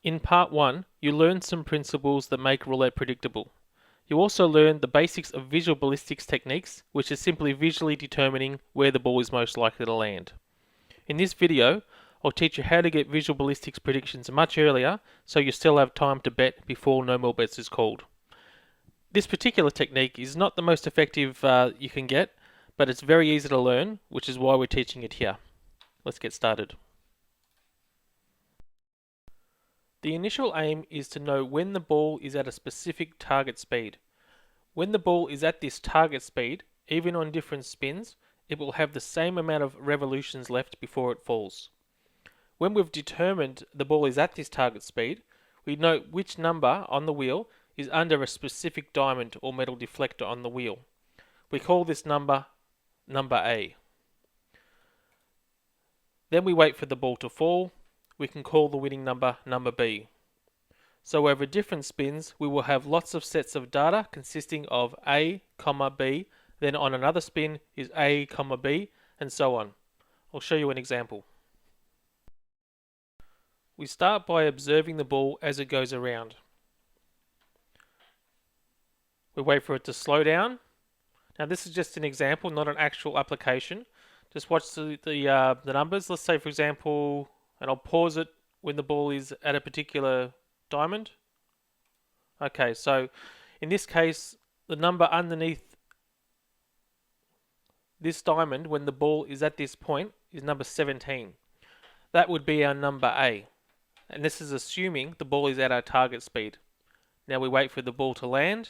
In part 1, you learned some principles that make roulette predictable. You also learned the basics of visual ballistics techniques, which is simply visually determining where the ball is most likely to land. In this video, I'll teach you how to get visual ballistics predictions much earlier, so you still have time to bet before no more bets is called. This particular technique is not the most effective you can get, but it's very easy to learn, which is why we're teaching it here. Let's get started. The initial aim is to know when the ball is at a specific target speed. When the ball is at this target speed, even on different spins, it will have the same amount of revolutions left before it falls. When we've determined the ball is at this target speed, we know which number on the wheel is under a specific diamond or metal deflector on the wheel. We call this number A. Then we wait for the ball to fall. We can call the winning number B. So over different spins, we will have lots of sets of data consisting of A, B, then on another spin is A, B, and so on. I'll show you an example. We start by observing the ball as it goes around. We wait for it to slow down. Now this is just an example, not an actual application. Just watch the numbers. Let's say, for example, and I'll pause it when the ball is at a particular diamond. Okay, so in this case, the number underneath this diamond when the ball is at this point is number 17. That would be our number A. And this is assuming the ball is at our target speed. Now we wait for the ball to land.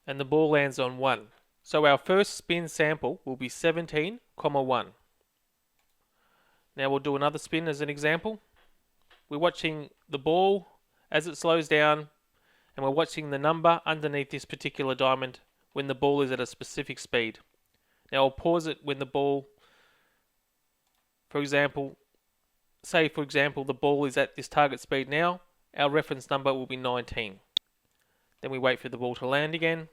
And the ball lands on 1. So our first spin sample will be 17, 1. Now we'll do another spin as an example. We're watching the ball as it slows down, and we're watching the number underneath this particular diamond when the ball is at a specific speed. Now I'll pause it when the ball, for example, the ball is at this target speed now. Our reference number will be 19. Then we wait for the ball to land again.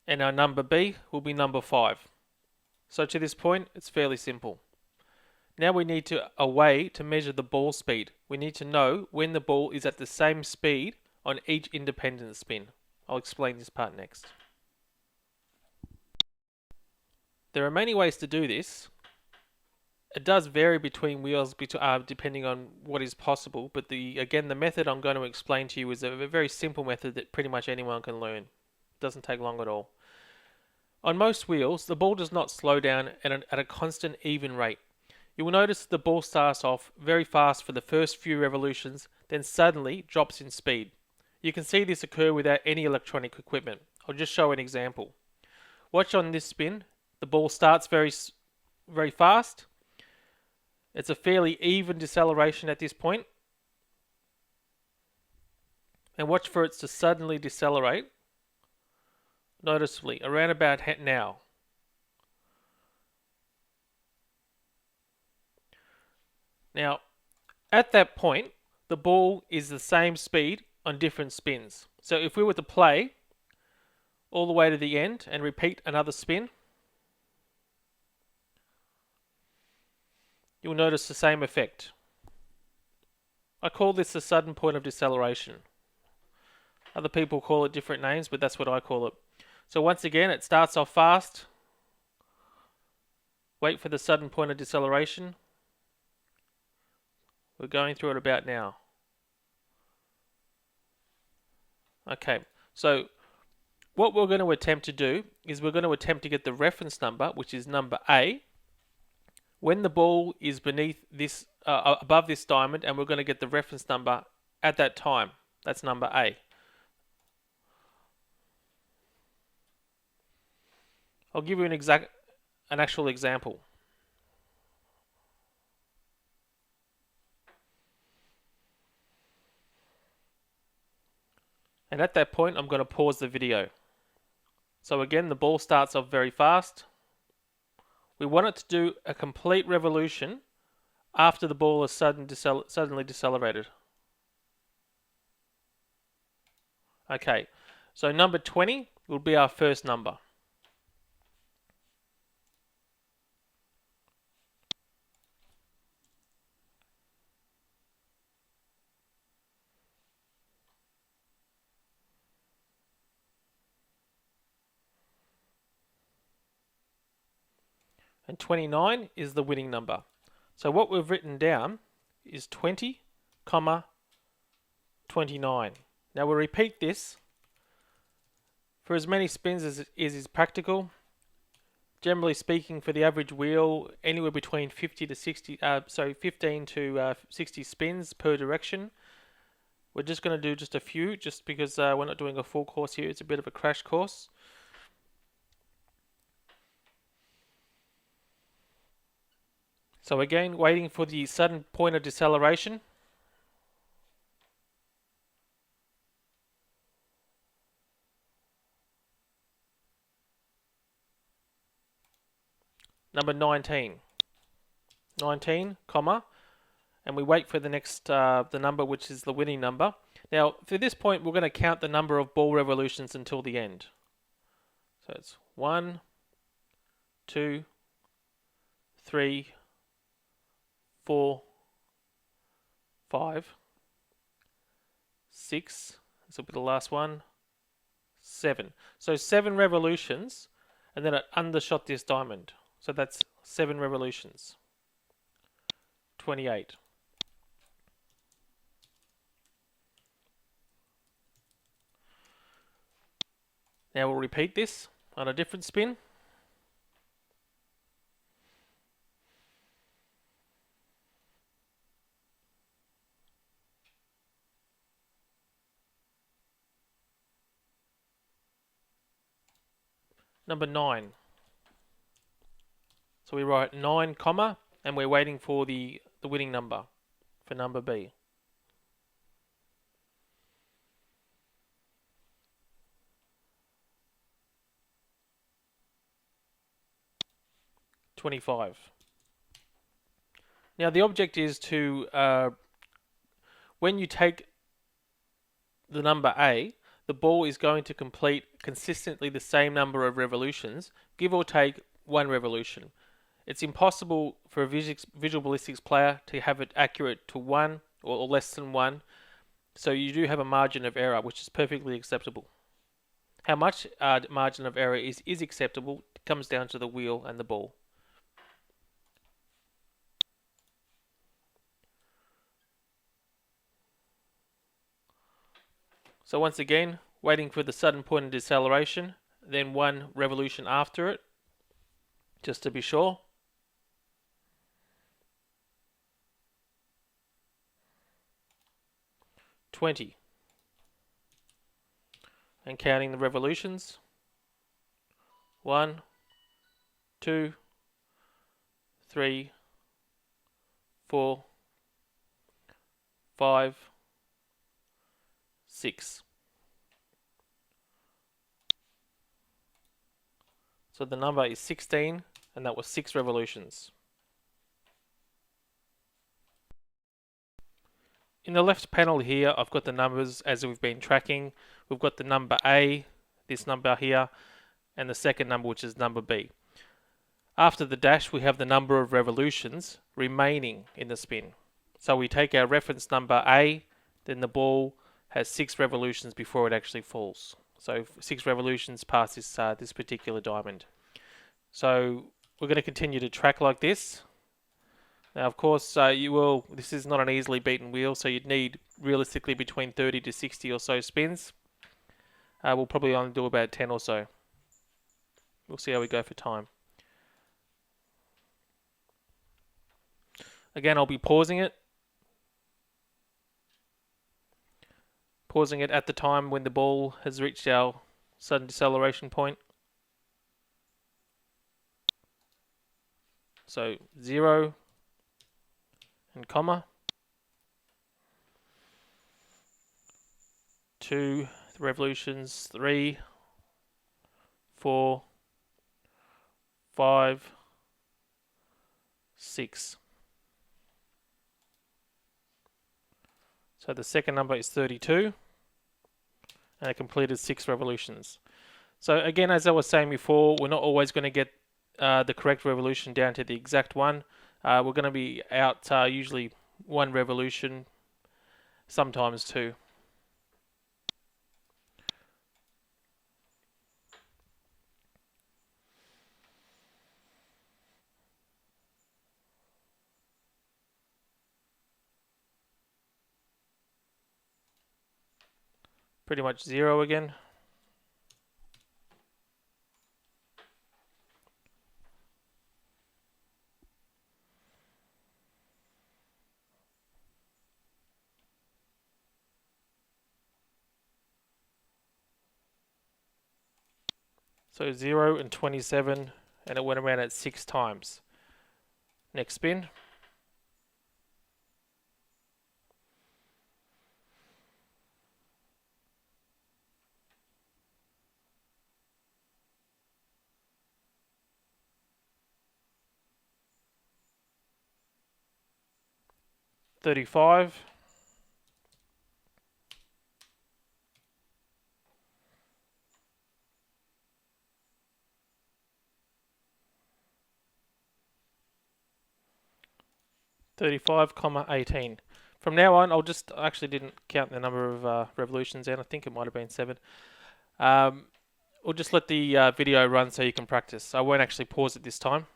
And our number B will be number 5. So to this point, it's fairly simple. Now we need a way to measure the ball speed. We need to know when the ball is at the same speed on each independent spin. I'll explain this part next. There are many ways to do this. It does vary between wheels depending on what is possible, but the method I'm going to explain to you is a very simple method that pretty much anyone can learn. It doesn't take long at all. On most wheels, the ball does not slow down at a constant even rate. You will notice the ball starts off very fast for the first few revolutions, then suddenly drops in speed. You can see this occur without any electronic equipment. I'll just show an example. Watch on this spin. The ball starts very fast. It's a fairly even deceleration at this point. And watch for it to suddenly decelerate noticeably around about now. Now, at that point, the ball is the same speed on different spins. So if we were to play all the way to the end and repeat another spin, you'll notice the same effect. I call this the sudden point of deceleration. Other people call it different names, but that's what I call it. So once again, it starts off fast. Wait for the sudden point of deceleration. We're going through it about now. Okay, so what we're going to attempt to do is we're going to attempt to get the reference number, which is number A, when the ball is beneath this, above this diamond, and we're going to get the reference number at that time. That's number A. I'll give you an actual example. And at that point, I'm going to pause the video. So again, the ball starts off very fast. We want it to do a complete revolution after the ball is suddenly decelerated. Okay, so number 20 will be our first number. And 29 is the winning number. So what we've written down is 20, 29. Now we'll repeat this for as many spins as is practical. Generally speaking, for the average wheel, anywhere between 15 to 60 spins per direction. We're just going to do just a few, just because we're not doing a full course here. It's a bit of a crash course. So again, waiting for the sudden point of deceleration. Number 19. 19, comma, and we wait for the next, the number which is the winning number. Now, for this point, we're going to count the number of ball revolutions until the end. So it's 1, 2, 3, 4, 5, 6, this will be the last one, 7. So 7 revolutions, and then it undershot this diamond. So that's 7 revolutions. 28. Now we'll repeat this on a different spin. Number 9. So we write 9, comma, and we're waiting for the winning number for number B. $25. Now the object is to, when you take the number A, the ball is going to complete consistently the same number of revolutions, give or take 1 revolution. It's impossible for a visual ballistics player to have it accurate to 1 or less than 1, so you do have a margin of error, which is perfectly acceptable. How much margin of error is acceptable comes down to the wheel and the ball. So once again, waiting for the sudden point of deceleration, then 1 revolution after it, just to be sure. $20. And counting the revolutions. 1, 2, 3, 4, 5, 6. So the number is 16, and that was 6 revolutions. In the left panel here, I've got the numbers as we've been tracking. We've got the number A, this number here, and the second number, which is number B. After the dash, we have the number of revolutions remaining in the spin. So we take our reference number A, then the ball has 6 revolutions before it actually falls. So 6 revolutions past this particular diamond. So we're going to continue to track like this. Now, of course, this is not an easily beaten wheel, so you'd need realistically between 30 to 60 or so spins. We'll probably only do about 10 or so. We'll see how we go for time. Again, I'll be pausing it. Pausing it at the time when the ball has reached our sudden deceleration point. So 0 and comma. 2, The revolutions 3, 4, 5, 6. So the second number is 32, and it completed 6 revolutions. So again, as I was saying before, we're not always going to get the correct revolution down to the exact one. We're going to be out usually 1 revolution, sometimes 2. Pretty much 0 again. So 0 and 27, and it went around at 6 times. Next spin. $35. $35,18. From now on, I actually didn't count the number of revolutions, and I think it might have been 7. We'll just let the video run so you can practice. I won't actually pause it this time.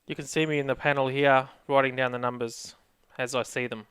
You can see me in the panel here writing down the numbers as I see them.